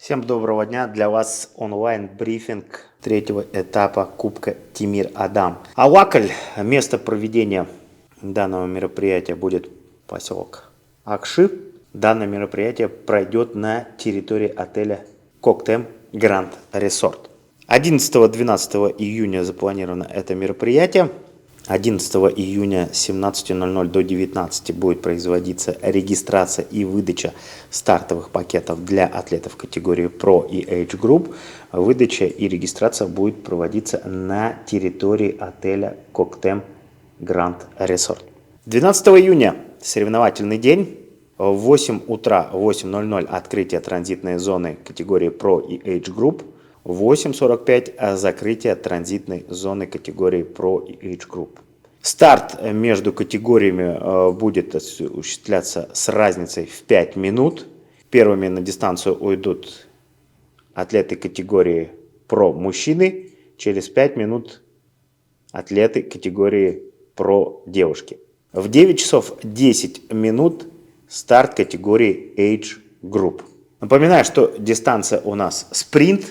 Всем доброго дня! Для вас онлайн-брифинг третьего этапа Кубка Тимир Адам. Алакаль, место проведения данного мероприятия будет поселок Акши. Данное мероприятие пройдет на территории отеля Коктем Гранд Resort. 11-12 июня запланировано это мероприятие. 11 июня с 17:00 до 19 будет производиться регистрация и выдача стартовых пакетов для атлетов категории Pro и Age Group. Выдача и регистрация будет проводиться на территории отеля Коктем Гранд Resort. 12 июня соревновательный день. В 8 утра, 8:00 открытие транзитной зоны категории Pro и Age Group. В 8:45 закрытие транзитной зоны категории Pro и Age Group. Старт между категориями будет осуществляться с разницей в 5 минут. Первыми на дистанцию уйдут атлеты категории Pro мужчины. Через 5 минут атлеты категории Pro девушки. В 9 часов 10 минут старт категории Age Group. Напоминаю, что дистанция у нас спринт.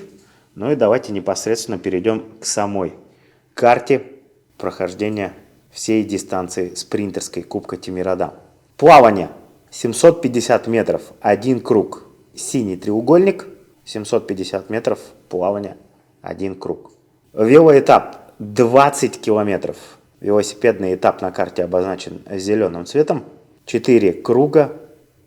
Ну и давайте непосредственно перейдем к самой карте прохождения всей дистанции спринтерской Кубка Тимир Адам. Плавание 750 метров, один круг, синий треугольник, 750 метров плавание, один круг. Велоэтап 20 километров. Велосипедный этап на карте обозначен зеленым цветом. 4 круга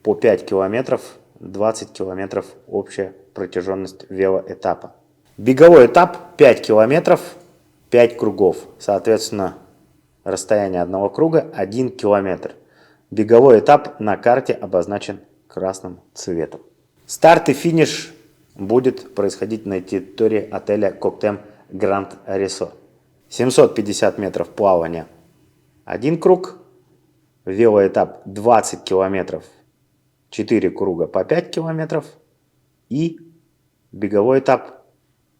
по 5 километров, 20 километров общая протяженность велоэтапа. Беговой этап 5 километров, 5 кругов. Соответственно, расстояние одного круга 1 километр. Беговой этап на карте обозначен красным цветом. Старт и финиш будет происходить на территории отеля Коктем Гранд Resort. 750 метров плавания 1 круг. Велоэтап 20 километров, 4 круга по 5 километров. И беговой этап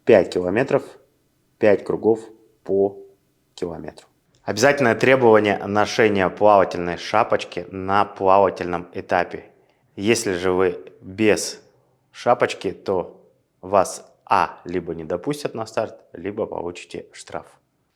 5 километров, 5 кругов по километру. Обязательное требование ношения плавательной шапочки на плавательном этапе. Если же вы без шапочки, то вас либо не допустят на старт, либо получите штраф.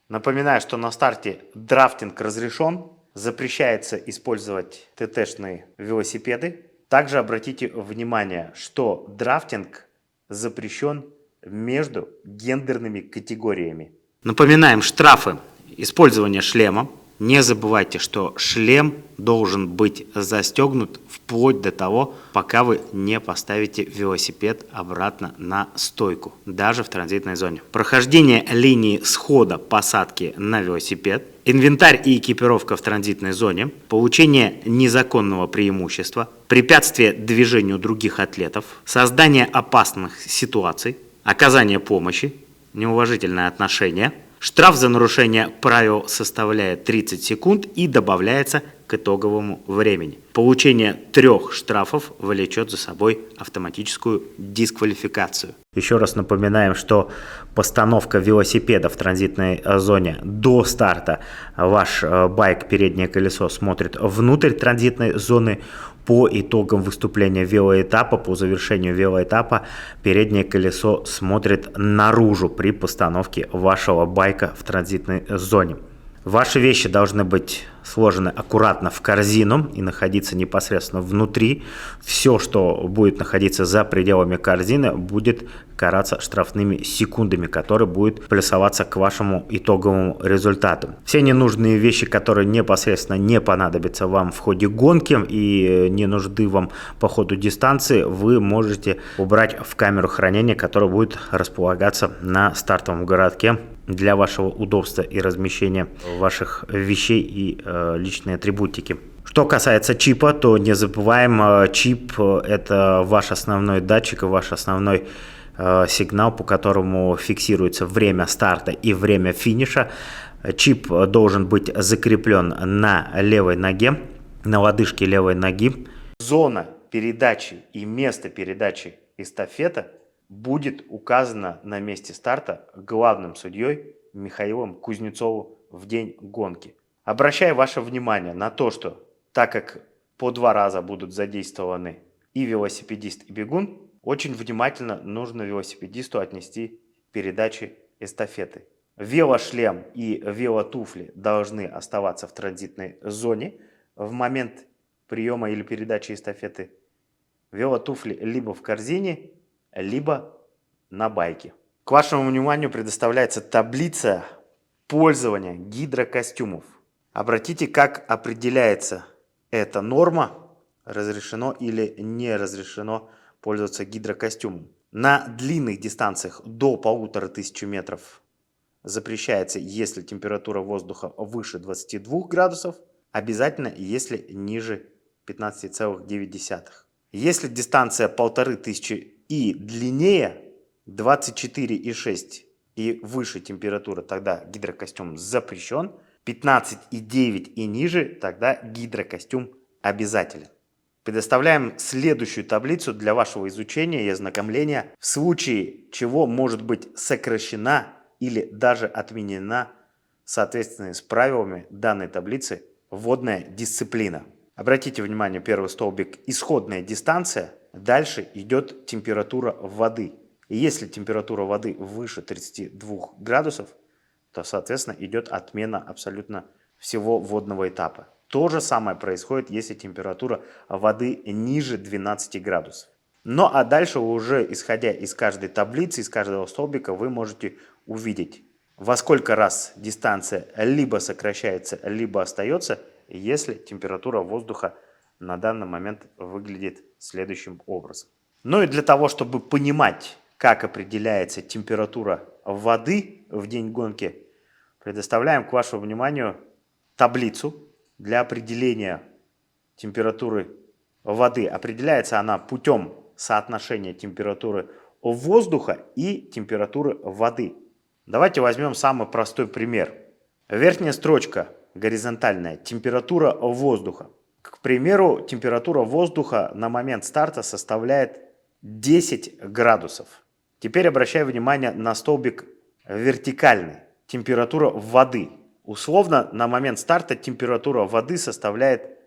Напоминаю, что на старте драфтинг разрешен. Запрещается использовать ТТ-шные велосипеды. Также обратите внимание, что драфтинг запрещен между гендерными категориями. Напоминаем штрафы. Использование шлема. Не забывайте, что шлем должен быть застегнут вплоть до того, пока вы не поставите велосипед обратно на стойку, даже в транзитной зоне. Прохождение линии схода посадки на велосипед. Инвентарь и экипировка в транзитной зоне. Получение незаконного преимущества. Препятствие движению других атлетов. Создание опасных ситуаций. Оказание помощи. Неуважительное отношение. Штраф за нарушение правил составляет 30 секунд и добавляется к итоговому времени. Получение 3 штрафов влечет за собой автоматическую дисквалификацию. Еще раз напоминаем, что постановка велосипеда в транзитной зоне до старта ваш байк, переднее колесо, смотрит внутрь транзитной зоны. По итогам выступления велоэтапа, по завершению велоэтапа, переднее колесо смотрит наружу при постановке вашего байка в транзитной зоне. Ваши вещи должны быть сложены аккуратно в корзину и находиться непосредственно внутри. Все, что будет находиться за пределами корзины, будет караться штрафными секундами, которые будут плюсоваться к вашему итоговому результату. Все ненужные вещи, которые непосредственно не понадобятся вам в ходе гонки и не нужны вам по ходу дистанции, вы можете убрать в камеру хранения, которая будет располагаться на стартовом городке для вашего удобства и размещения ваших вещей и личной атрибутики. Что касается чипа, то не забываем, чип – это ваш основной датчик, ваш основной сигнал, по которому фиксируется время старта и время финиша. Чип должен быть закреплен на левой ноге, на лодыжке левой ноги. Зона передачи и место передачи эстафета будет указано на месте старта главным судьей Михаилом Кузнецовым в день гонки. Обращаю ваше внимание на то, что так как по 2 раза будут задействованы и велосипедист, и бегун, Очень внимательно нужно велосипедисту отнести передачи эстафеты. Велошлем и велотуфли должны оставаться в транзитной зоне в момент приема или передачи эстафеты. Велотуфли либо в корзине, либо на байке. К вашему вниманию предоставляется таблица пользования гидрокостюмов. Обратите, как определяется эта норма, разрешено или не разрешено пользоваться гидрокостюмом. На длинных дистанциях до 1500 метров запрещается, если температура воздуха выше 22 градусов, обязательно, если ниже 15,9. Если дистанция 1500 и длиннее 24,6 и выше температура, тогда гидрокостюм запрещен. 15,9 и ниже, тогда гидрокостюм обязателен. Предоставляем следующую таблицу для вашего изучения и ознакомления, в случае чего может быть сокращена или даже отменена, соответственно, с правилами данной таблицы, водная дисциплина. Обратите внимание, первый столбик – исходная дистанция, дальше идет температура воды. И если температура воды выше 32 градусов, то, соответственно, идет отмена абсолютно всего водного этапа. То же самое происходит, если температура воды ниже 12 градусов. Ну а дальше уже, исходя из каждой таблицы, из каждого столбика, вы можете увидеть, во сколько раз дистанция либо сокращается, либо остается, если температура воздуха на данный момент выглядит следующим образом. Ну и для того, чтобы понимать, как определяется температура воды в день гонки, предоставляем к вашему вниманию таблицу для определения температуры воды. Определяется она путем соотношения температуры воздуха и температуры воды. Давайте возьмем самый простой пример. Верхняя строчка горизонтальная, температура воздуха. К примеру, температура воздуха на момент старта составляет 10 градусов. Теперь обращаю внимание на столбик вертикальный, температура воды. Условно, на момент старта температура воды составляет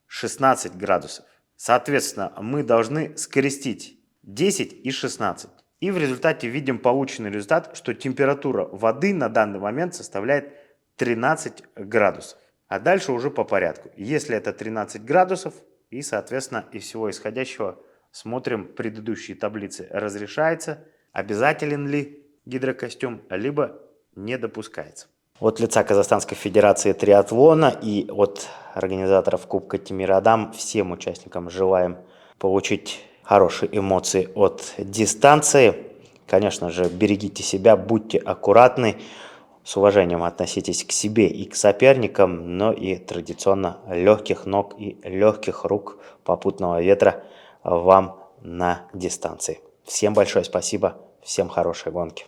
16 градусов. Соответственно, мы должны скрестить 10 и 16. И в результате видим полученный результат, что температура воды на данный момент составляет 13 градусов. А дальше уже по порядку. Если это 13 градусов, и, соответственно, из всего исходящего смотрим предыдущие таблицы. Разрешается, обязателен ли гидрокостюм, либо не допускается. От лица Казахстанской Федерации триатлона и от организаторов Кубка Тимир Адам всем участникам желаем получить хорошие эмоции от дистанции. Конечно же, берегите себя, будьте аккуратны, с уважением относитесь к себе и к соперникам, но и традиционно легких ног и легких рук, попутного ветра вам на дистанции. Всем большое спасибо, всем хорошей гонки.